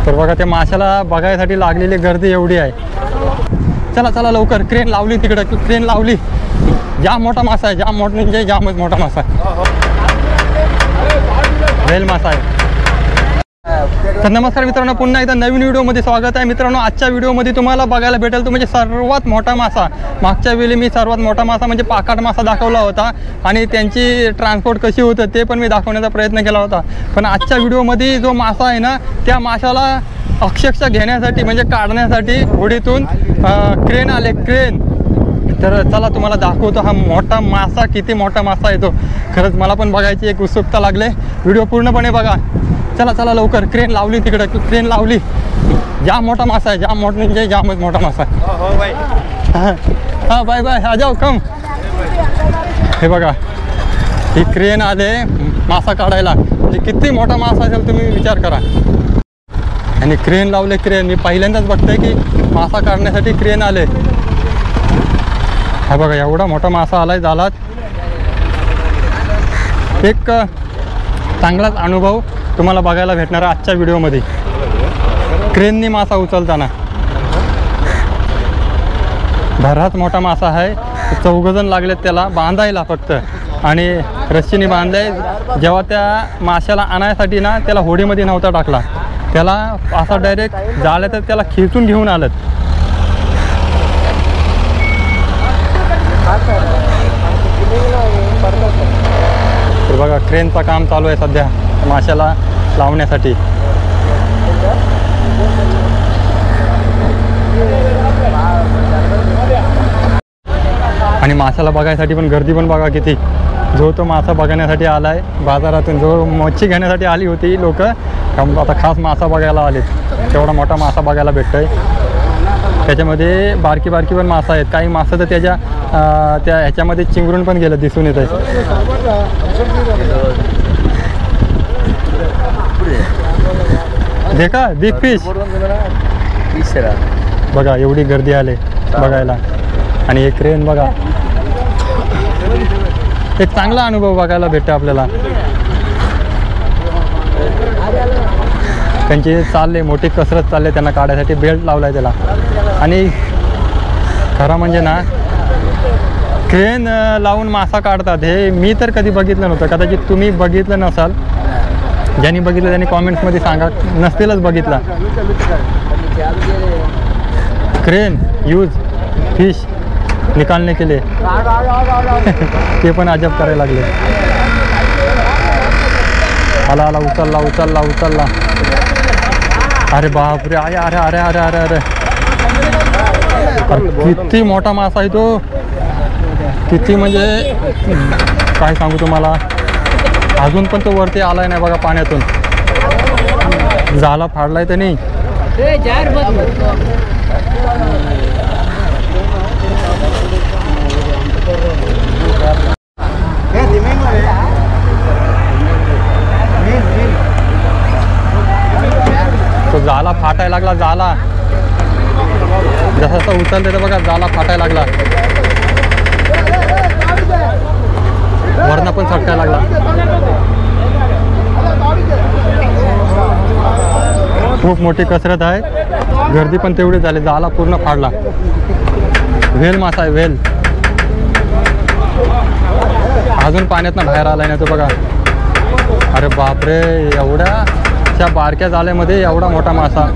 तर बघा त्या माशाला बघायसाठी लागलेली गर्दी एवढी आहे. चला चला लवकर, क्रेन लावली तिकडे, क्रेन लावली. जाम मोठा मासा आहे, जाम मोठा म्हणजे जामच मोठा मासा आहे, वेल मासा आहे. तर नमस्कार मित्रांनो, पुन्हा एकदा नवीन व्हिडिओमध्ये स्वागत आहे. मित्रांनो, आजच्या व्हिडिओमध्ये तुम्हाला बघायला भेटेल तो म्हणजे सर्वात मोठा मासा. मागच्या वेळी मी सर्वात मोठा मासा म्हणजे पाकाट मासा दाखवला होता आणि त्यांची ट्रान्सपोर्ट कशी होतं ते पण मी दाखवण्याचा प्रयत्न केला होता. पण आजच्या व्हिडिओमध्ये जो मासा आहे ना, त्या माशाला अक्षरशः घेण्यासाठी म्हणजे काढण्यासाठी होडीतून क्रेन आले, क्रेन. तर चला तुम्हाला दाखवतो हा मोठा मासा, किती मोठा मासा आहे तो. खरंच मला पण बघायची एक उत्सुकता लागले. व्हिडिओ पूर्णपणे बघा. चला चला लवकर, क्रेन लावली तिकडे, क्रेन लावली. जाम मोठा मासा आहे, जाम मोठा म्हणजे जामच मोठा मासा आहे. हां बाय बाय, आ जाओ कम. हे बघा, ही क्रेन आले मासा काढायला. म्हणजे किती मोठा मासा असेल तुम्ही विचार करा. आणि क्रेन लावले, क्रेन. मी पहिल्यांदाच बघतोय की मासा काढण्यासाठी क्रेन आले. हा बघा, एवढा मोठा मासा आलाय जालात. एक चांगलाच अनुभव तुम्हाला बघायला भेटणार आजच्या व्हिडिओमध्ये. क्रेननी मासा उचलताना भरात मोठा मासा आहे. 4 जण लागलेत त्याला बांधायला फक्त, आणि रस्सीने बांधले. जेव्हा त्या माशाला आणायसाठी ना, त्याला होडीमध्ये नव्हता टाकला, त्याला असा डायरेक्ट जाळ्या तर त्याला खिचून घेऊन आलं. तर बघा, क्रेनचं काम चालू आहे सध्या माशाला लावण्यासाठी. आणि माशाला बघायसाठी पण गर्दी पण बघा किती. जो तो मासा बघण्यासाठी आलाय बाजारातून, जो मच्छी घेण्यासाठी आली होती लोक, आता खास मासा बघायला आलेत. तेवढा मोठा मासा बघायला भेटतोय. त्याच्यामध्ये बारकी बारकी पण मासा आहेत. काही मासा तर त्या ह्याच्यामध्ये चिंगरून पण गेलं, दिसून येत आहे. देखा बिग फिश बघा, एवढी गर्दी आले बघायला. आणि एक क्रेन बघा, एक चांगला अनुभव बघायला भेटतो आपल्याला. त्यांची चालले, मोठी कसरत चालले त्यांना काढायसाठी. बेल्ट लावलाय त्याला. आणि खरं म्हणजे ना, क्रेन लावून मासा काढतात हे मी तर कधी बघितलं नव्हतं. कदाचित तुम्ही बघितलं नसाल. ज्यांनी बघितलं त्यांनी कॉमेंट्समध्ये सांगा, नसतीलच बघितला. क्रेन यूज फिश निकालने के लिए ते पण अजब करायला लागले. आला आला, उचलला उचलला उचलला. अरे बापरे, अरे अरे अरे अरे अरे अरे, किती मोठा मासा आहे तो. किती म्हणजे काय सांगू तुम्हाला. अजून पण तो वरती आलाय नाही बघा पाण्यातून. झाला फाडलाय तर नाही. तो जाला फाटायला लागला. जाला जसा जसा उचलते तर बघा, जाला फाटायला लागला. वरनं पण सटकायला लागला. खूप मोठी कसरत आहे. गर्दी पण तेवढी झाली. जाला पूर्ण फाडला. वेल मासा आहे, वेल. अजून पाण्यातनं बाहेर आलाय ना तो बघा. अरे बापरे, एवढ्या त्या बारक्या जाळ्यामध्ये एवढा मोठा मासा.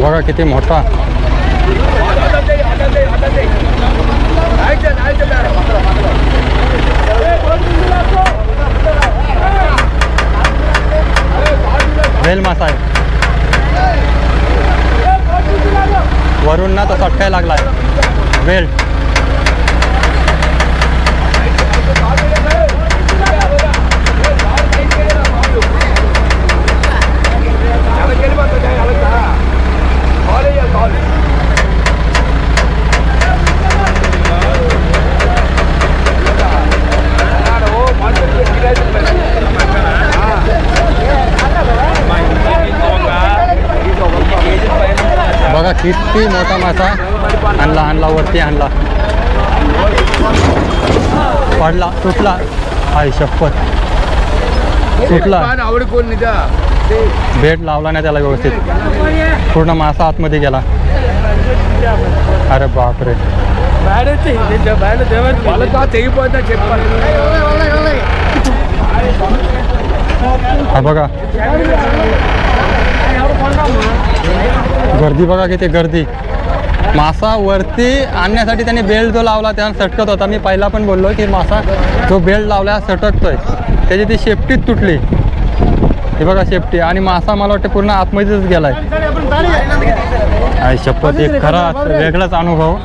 बघा किती मोठा. वेल मासा आहे. वरून ना तो सटकायला लागलाय वेल. किती मोठा मासा आणला वरती आणला, पडला, तुटला. आई शपथ, तुटला. बेट लावला नाही त्याला व्यवस्थित, पूर्ण मासा आतमध्ये गेला. अरे बापरे, हा बघा गर्दी, बघा किती गर्दी. मासा वरती आणण्यासाठी त्याने बेल्ट जो लावला त्यानं सटकत होता. मी पहिला पण बोललो की मासा जो बेल्ट लावला सटकतोय, त्याची ती सेफ्टीच तुटली. हे बघा सेफ्टी, आणि मासा मला वाटतं पूर्ण आतमध्येच गेलाय. आई शपथ, एक खरा वेगळाच अनुभव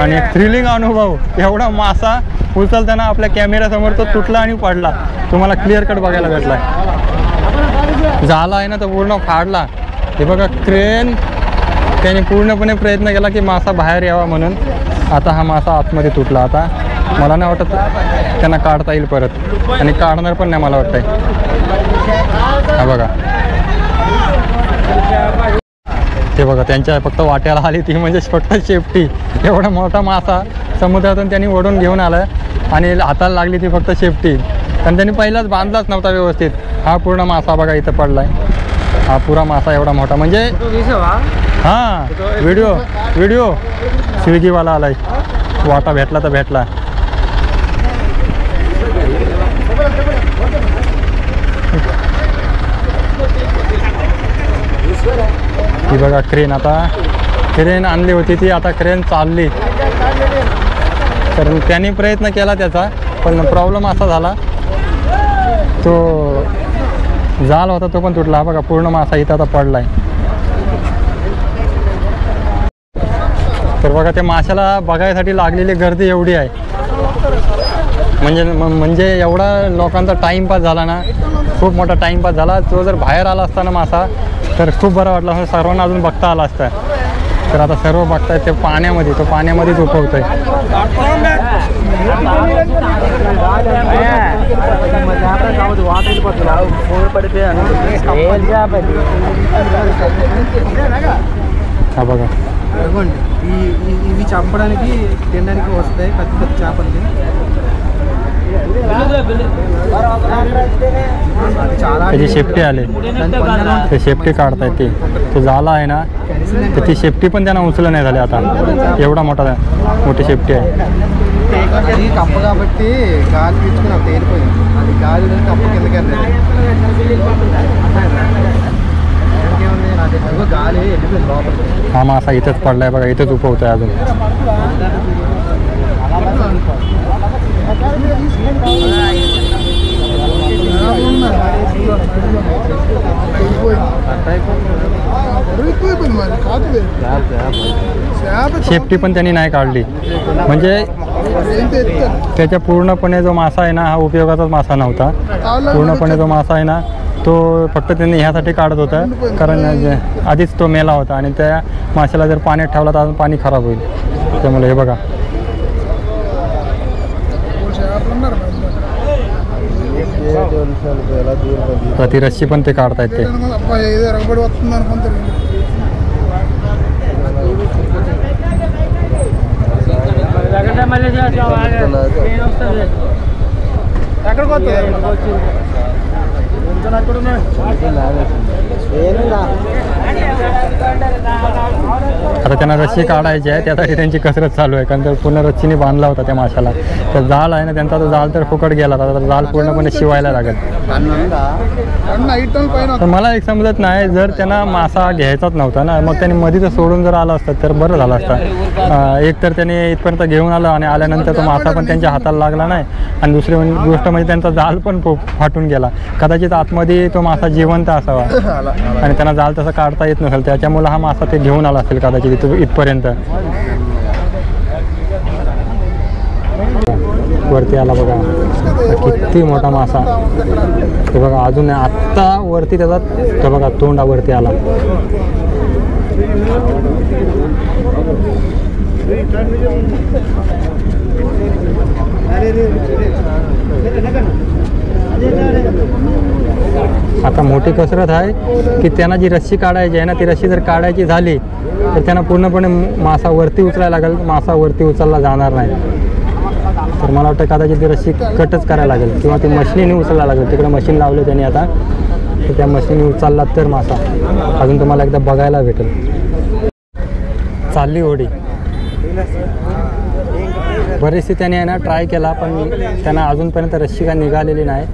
आणि एक थ्रिलिंग अनुभव. एवढा मासा उचलताना आपल्या कॅमेऱ्यासमोर तो तुटला आणि पडला, तुम्हाला क्लिअर कट बघायला भेटलाय. झाला आहे ना तो पूर्ण फाडला. हे बघा क्रेन त्याने पूर्णपणे प्रयत्न केला की मासा बाहेर यावा म्हणून. आता हा मासा आतमध्ये तुटला. आता मला नाही वाटत त्यांना काढता येईल परत, आणि काढणार पण नाही मला वाटतंय. हा बघा, ते बघा त्यांच्या फक्त वाट्याला आली ती, म्हणजे फक्त सेफ्टी. एवढा मोठा मासा समुद्रातून त्यांनी ओढून घेऊन आला आणि हाताला लागली ती फक्त सेफ्टी. कारण त्यांनी पहिलाच बांधलाच नव्हता व्यवस्थित. हा पूर्ण मासा बघा इथं पडलाय, हा पुरा मासा एवढा मोठा. म्हणजे हां, व्हिडिओ स्विगीवाला आलाय, वाटा भेटला तर भेटला. ही बघा क्रेन, आता क्रेन आणली होती ती, आता क्रेन चालली. तर त्यांनी प्रयत्न केला त्याचा, पण प्रॉब्लेम असा झाला तो जाल होता तो पण तुटला. हा बघा पूर्ण मासा इथं आता पडलाय. तर बघा त्या माशाला बघायसाठी लागलेली गर्दी एवढी आहे, म्हणजे एवढा लोकांचा टाईमपास झाला ना, खूप मोठा टाईमपास झाला. तो जर बाहेर आला असता ना मासा तर खूप बरं वाटलं असं, सर्वांना अजून बघता आला असता. तर आता सर्व बघतायत ते पाण्यामध्ये, तो पाण्यामध्येच उफवतोय. हा बघा ఇవి చంపడానికి తినడానికి వస్తాయి పెద్ద పెద్ద చేపల్ని. त्याची शेपटी आले, ते शेपटी काढतायत ती. तो झाला आहे ना, तर ती शेपटी पण त्यांना उचलं नाही झाली. आता एवढा मोठी शेपटी आहे. అది కప్ప కాబట్టి గాలి పీల్చుకుని అంత ఏరిపోయింది. అది గాలి కప్ప కిందకి వెళ్ళలేదు. గాలి వెళ్ళిపోయింది లోపలికి. हा मासा इथंच पडलाय बघा, इथंच उफवतोय अजून. शेपटी पण त्यांनी नाही काढली, म्हणजे त्याच्या पूर्णपणे जो मासा आहे ना, हा उपयोगाचाच मासा नव्हता. पूर्णपणे जो मासा आहे ना, तो फक्त त्यांनी ह्यासाठी काढत होता, कारण आधीच तो मेला होता आणि त्या माशाला जर पाण्यात ठेवला तर अजून पाणी खराब होईल. त्यामुळे हे बघा ती रस्सी पण ते काढतायत ते. आता त्यांना रस्सी काढायची आहे, त्यासाठी त्यांची कसरत चालू आहे. कारण तर पूर्ण रस्सीने बांधला होता त्या माशाला. तर जाळ आहे ना त्यांचा, तो जाळ तर फुकट गेला. आता जाळ पूर्णपणे शिवायला लागेल. तर मला एक समजत नाही, जर त्यांना मासा घ्यायचाच नव्हता ना, मग त्यांनी मध्ये तर सोडून जर आला असतात तर बरं झालं असतं. एक तर त्याने इथपर्यंत घेऊन आलं आणि आल्यानंतर तो मासा पण त्यांच्या हाताला लागला नाही, आणि दुसरी गोष्ट म्हणजे त्यांचा जाळ पण फाटून गेला. कदाचित आतमध्ये तो मासा जिवंत असावा आणि त्यांना जाळ तसं काढता येत नसेल, त्याच्यामुळे हा मासा ते घेऊन आला असेल कदाचित इथपर्यंत. वरती आला बघा, किती मोठा मासा. हे बघा अजून आत्ता वरती त्याचा, तो बघा तोंडावरती आला. आता मोठी कसरत आहे की त्यांना जी रस्सी काढायची आहे ना, ती रस्सी जर काढायची झाली तर त्यांना पूर्णपणे मासा वरती उचलायला लागेल. मासा वरती उचलला जाणार नाही. तर मला वाटतं कदाचित ती रस्सी कटच करायला लागेल किंवा ती मशीनने उचलायला लागेल. तिकडे मशीन लावले त्यांनी आता, तर त्या मशीनने उचलला तर मासा अजून तुम्हाला एकदा बघायला भेटेल. चालली होडी. बरेचसे त्याने आहे ना ट्राय केला, पण त्यांना अजूनपर्यंत रस्सी काय निघालेली नाही.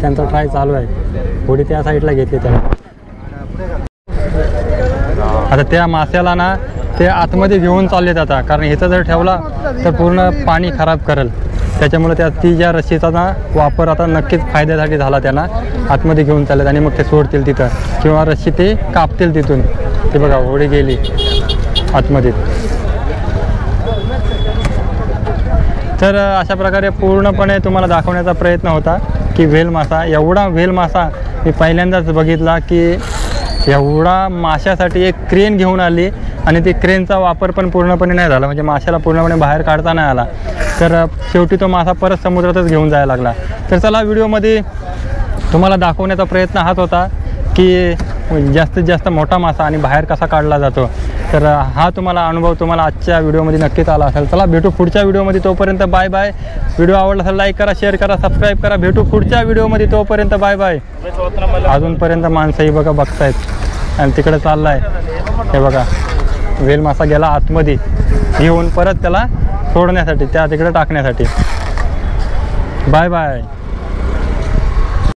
त्यांचा ट्राय चालू आहे. होडी त्या साईडला घेतली त्याला. आता त्या माश्याला ना ते आतमध्ये घेऊन चाललेत आता, कारण इथं जर ठेवला तर पूर्ण पाणी खराब करेल. त्याच्यामुळे ती ज्या रस्सीचा ना वापर आता नक्कीच फायद्यासाठी झाला. त्यांना आतमध्ये घेऊन चाललेत आणि मग ते सोडतील तिथं किंवा रस्सी ते कापतील तिथून. ते बघा होडी गेली आतमध्ये. तर अशा प्रकारे पूर्णपणे तुम्हाला दाखवण्याचा प्रयत्न होता की व्हेल मासा, एवढा व्हेल मासा मी पहिल्यांदाच बघितला की एवढा माशासाठी एक क्रेन घेऊन आली आणि ती क्रेनचा वापर पण पूर्णपणे नाही झाला. म्हणजे माशाला पूर्णपणे बाहेर काढता नाही आला. तर शेवटी तो मासा परत समुद्रातच घेऊन जायला लागला. तर चला, व्हिडिओमध्ये तुम्हाला दाखवण्याचा प्रयत्न हाच होता की जास्तीत जास्त मोठा मासा आणि बाहेर कसा काढला जातो. तर हा तुम्हाला अनुभव तुम्हाला आजच्या व्हिडिओमध्ये नक्कीच आला असेल. चला भेटू पुढच्या व्हिडिओमध्ये. तोपर्यंत बाय बाय. व्हिडिओ आवडला असेल लाईक करा, शेअर करा, सबस्क्राईब करा. भेटू पुढच्या व्हिडिओमध्ये. तोपर्यंत बाय बाय. अजूनपर्यंत माणसंही बघा बघतायत आणि तिकडे चालला आहे. हे बघा व्हेल मासा गेला आतमध्ये घेऊन परत त्याला सोडण्यासाठी, त्या तिकडे टाकण्यासाठी. Bye bye.